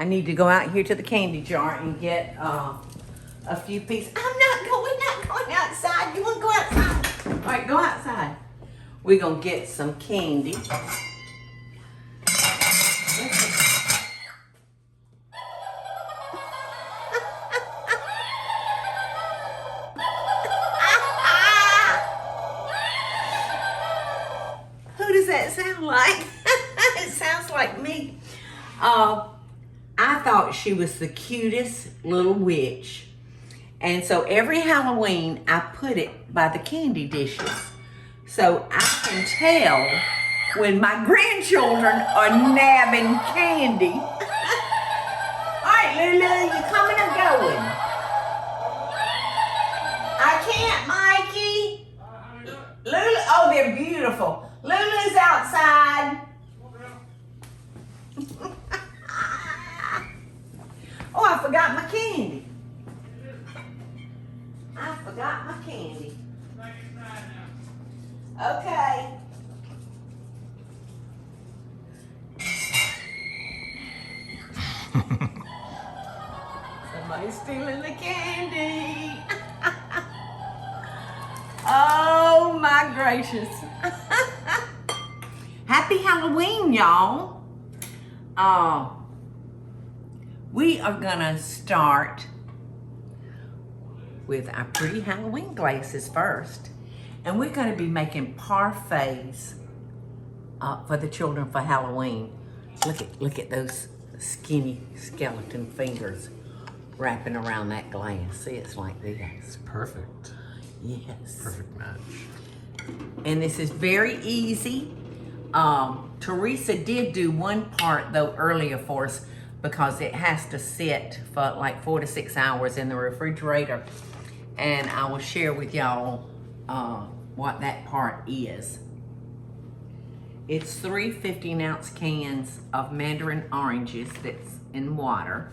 I need to go out here to the candy jar and get a few pieces. We're not going outside. You want to go outside? All right, go outside. We're going to get some candy. Who does that sound like? It sounds like me. I thought she was the cutest little witch. And so every Halloween, I put it by the candy dishes. So I can tell when my grandchildren are nabbing candy. All right, Lulu, you coming or going? I can't, Mikey. Lulu, oh, they're beautiful. Lulu's outside. Oh, I forgot my candy. I forgot my candy. Okay. Somebody's stealing the candy. Oh my gracious. Happy Halloween, y'all. We are gonna start with our pretty Halloween glasses first. And we're gonna be making parfaits for the children for Halloween. Look at those skinny skeleton fingers wrapping around that glass. See, it's like this. It's perfect. Yes. Perfect match. And this is very easy. Teresa did do one part though earlier for us because it has to sit for like 4 to 6 hours in the refrigerator. And I will share with y'all what that part is. It's 3 15-ounce cans of mandarin oranges that's in water,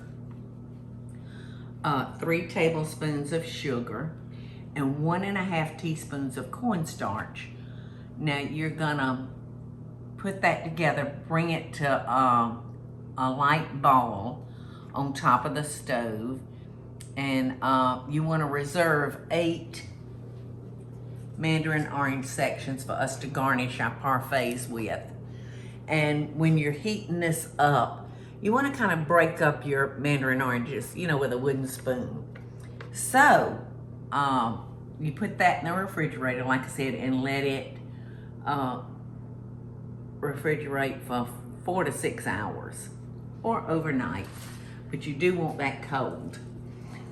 3 tablespoons of sugar, and 1.5 teaspoons of cornstarch. Now you're gonna put that together, bring it to a light boil on top of the stove, and you want to reserve 8 mandarin orange sections for us to garnish our parfaits with. And when you're heating this up, you want to kind of break up your mandarin oranges, you know, with a wooden spoon. So you put that in the refrigerator, like I said, and let it refrigerate for 4 to 6 hours or overnight, but you do want that cold.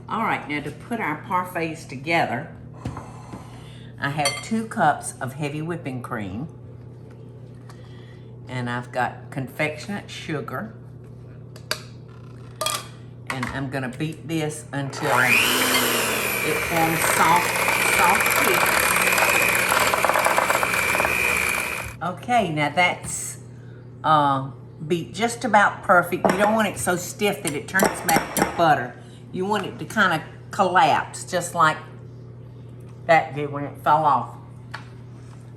All right, now to put our parfaits together, I have 2 cups of heavy whipping cream, and I've got confectionate sugar, and I'm gonna beat this until it forms soft peaks. Okay, now that's beat just about perfect. You don't want it so stiff that it turns back to butter. You want it to kind of collapse, just like that did when it fell off.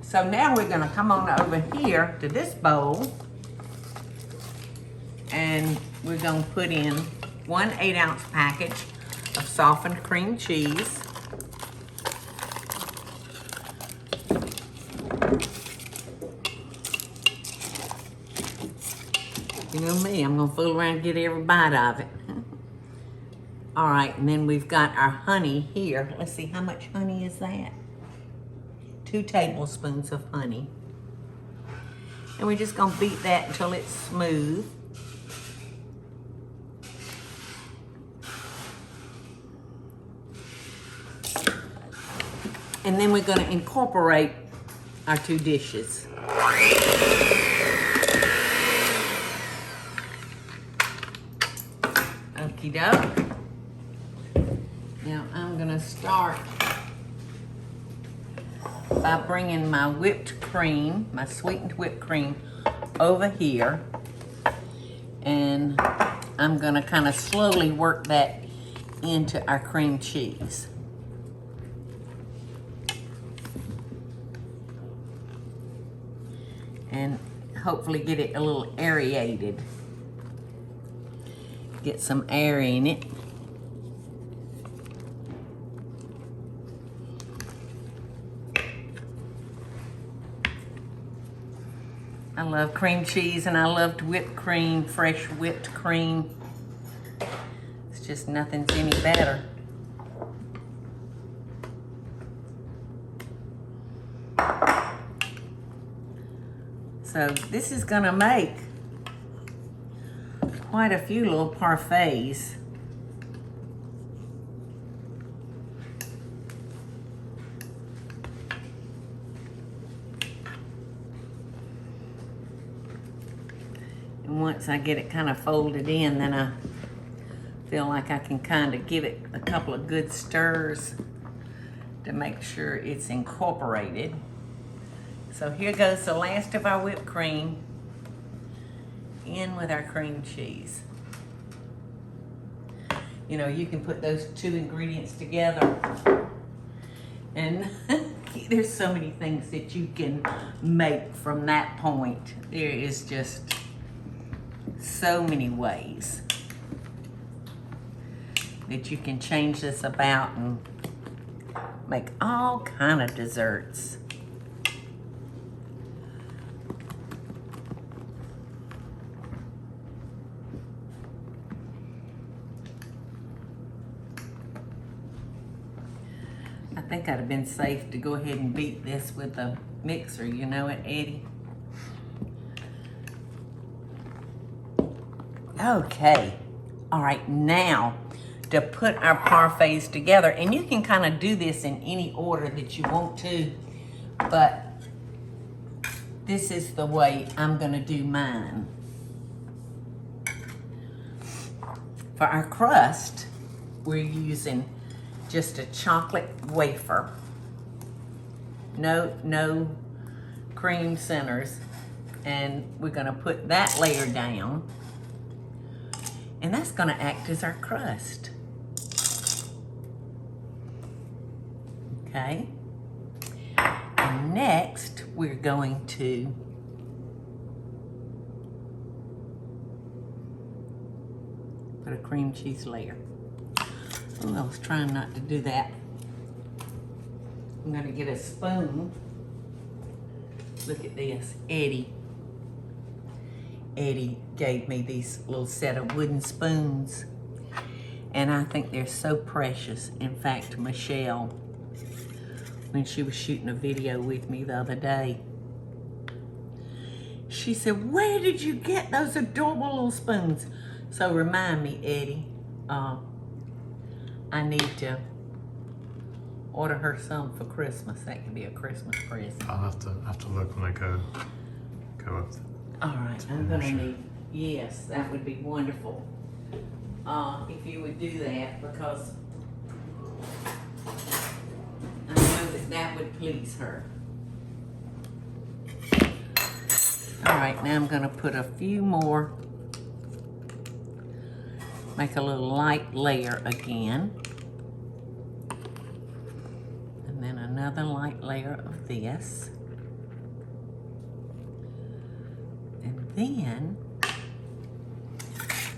So now we're gonna come on over here to this bowl, and we're gonna put in 1 8-ounce package of softened cream cheese. You know me, I'm gonna fool around and get every bite of it. All right, and then we've got our honey here. Let's see, how much honey is that? 2 tablespoons of honey. And we're just gonna beat that until it's smooth. And then we're gonna incorporate our 2 dishes. Okie doke. Now I'm gonna start by bringing my whipped cream, my sweetened whipped cream, over here. And I'm gonna kind of slowly work that into our cream cheese. And hopefully get it a little aerated. get some air in it. I love cream cheese and I loved whipped cream, fresh whipped cream. It's just nothing's any better. So this is gonna make quite a few little parfaits. And once I get it kind of folded in, then I feel like I can kind of give it a couple of good stirs to make sure it's incorporated. So here goes the last of our whipped cream in with our cream cheese. You know, you can put those two ingredients together and there's so many things that you can make from that point. There is just so many ways that you can change this about and make all kind of desserts. I think I'd have been safe to go ahead and beat this with a mixer, you know it, Eddie? Okay, all right, now to put our parfaits together, and you can kind of do this in any order that you want to, but this is the way I'm gonna do mine. For our crust, we're using just a chocolate wafer. No cream centers. And we're gonna put that layer down. And that's gonna act as our crust. Okay? And next, we're going to put a cream cheese layer. Oh, I was trying not to do that. I'm gonna get a spoon. Look at this, Eddie gave me these little set of wooden spoons. And I think they're so precious. In fact, Michelle, when she was shooting a video with me the other day, she said, "Where did you get those adorable little spoons?" So remind me, Eddie, I need to order her some for Christmas. That could be a Christmas present. I'll have to look when I go up. All right, I'm gonna need, yes, that would be wonderful. If you would do that, because I know that that would please her. All right, now I'm gonna put a few more, make a little light layer again. And then another light layer of this. And then,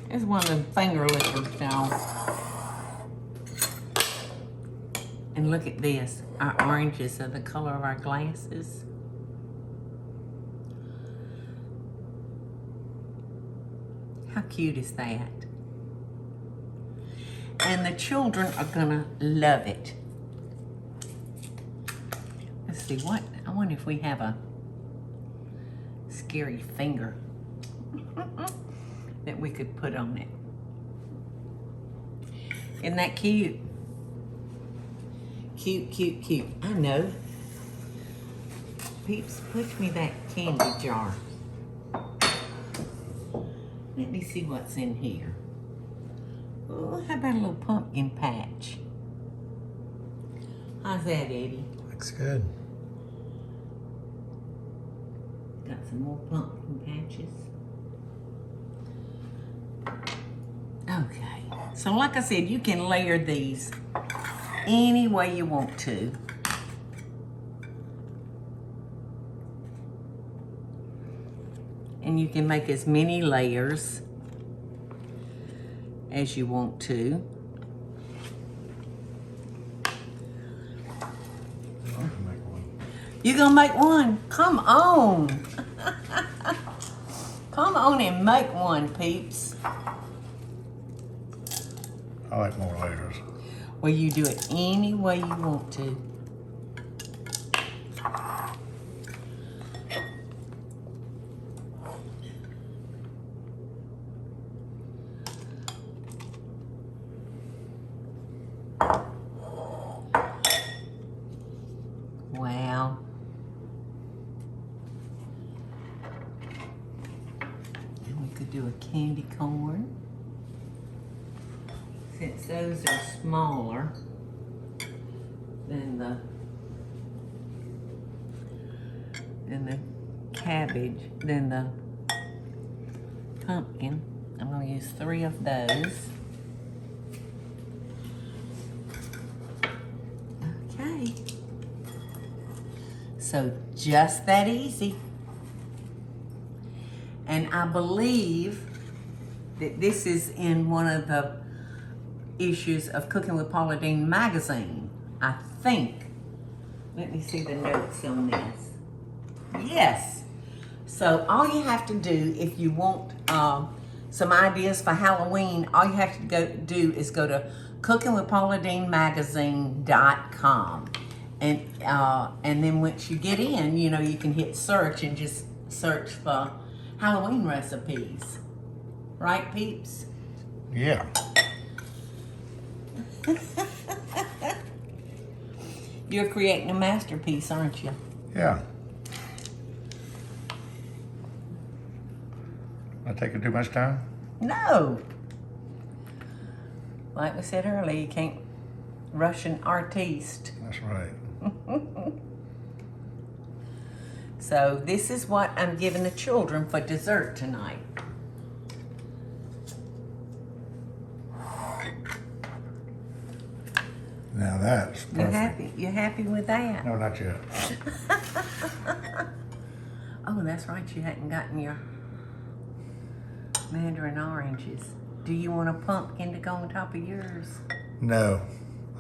there's one of them finger lickers, y'all. And look at this, our oranges are the color of our glasses. How cute is that? And the children are gonna love it. Let's see, what, I wonder if we have a scary finger that we could put on it. Isn't that cute? Cute, cute, cute. I know. Peeps, push me that candy jar. Let me see what's in here. Oh, how about a little pumpkin patch? How's that, Eddie? Looks good. Got some more pumpkin patches. Okay, so like I said, you can layer these any way you want to. And you can make as many layers as you want to. You gonna make one? Come on. Come on and make one, peeps. I like more layers. Well, you do it any way you want to. Wow. And we could do a candy corn. Since those are smaller than the cabbage, than the pumpkin, I'm going to use 3 of those. Okay. So just that easy. And I believe that this is in one of the issues of Cooking with Paula Deen magazine, I think. Let me see the notes on this. Yes. So all you have to do if you want some ideas for Halloween, all you have to do is go to cookingwithpauladeenmagazine.com. And then once you get in, you know, you can hit search and just search for Halloween recipes. Right, peeps? Yeah. You're creating a masterpiece, aren't you? Yeah. Not taking too much time? No. Like we said earlier, you can't rush an artiste. That's right. So this is what I'm giving the children for dessert tonight. Now that's perfect. You happy? You happy with that? No, not yet. Oh, that's right. You hadn't gotten your mandarin oranges. Do you want a pumpkin to go on top of yours? No,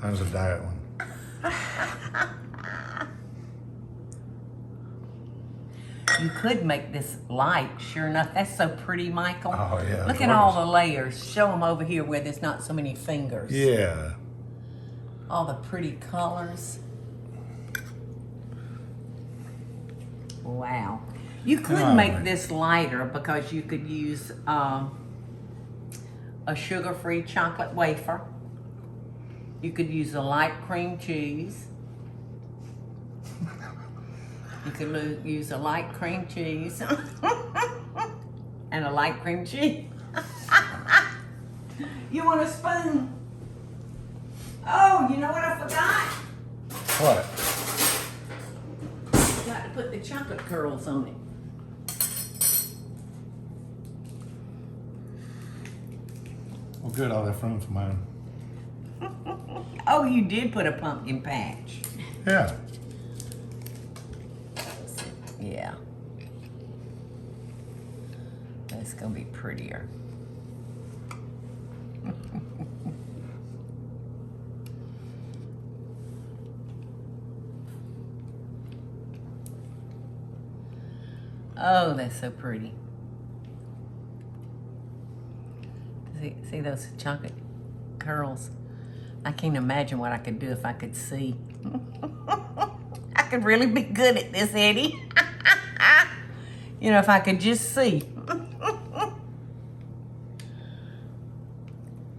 that was a diet one. You could make this light. Sure enough, that's so pretty, Michael. Oh, yeah. Look at all the layers. Show them over here where there's not so many fingers. Yeah. All the pretty colors. Wow. You could make this lighter because you could use a sugar-free chocolate wafer. You could use a light cream cheese. You could use a light cream cheese and a light cream cheese. You want a spoon? Oh, you know what I forgot? What? You got to put the chocolate curls on it. Well, good. I'll have room for mine. Oh, you did put a pumpkin patch. Yeah. Yeah. That's gonna be prettier. Oh, that's so pretty. See those chocolate curls? I can't imagine what I could do if I could see. I could really be good at this, Eddie. You know, if I could just see.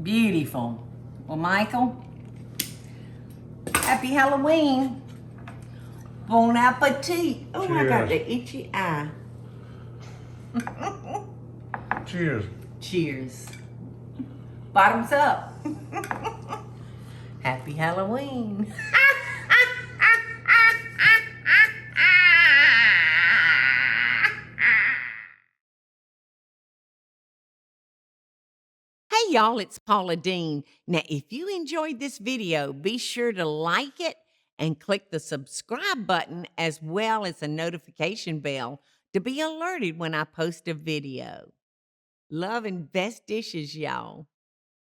Beautiful. Well, Michael, happy Halloween. Bon appetit. Oh, I got the itchy eye. Cheers. Cheers. Bottoms up. Happy Halloween. Hey y'all, it's Paula Deen. Now, if you enjoyed this video, be sure to like it and click the subscribe button as well as the notification bell to be alerted when I post a video. Love and best dishes, y'all.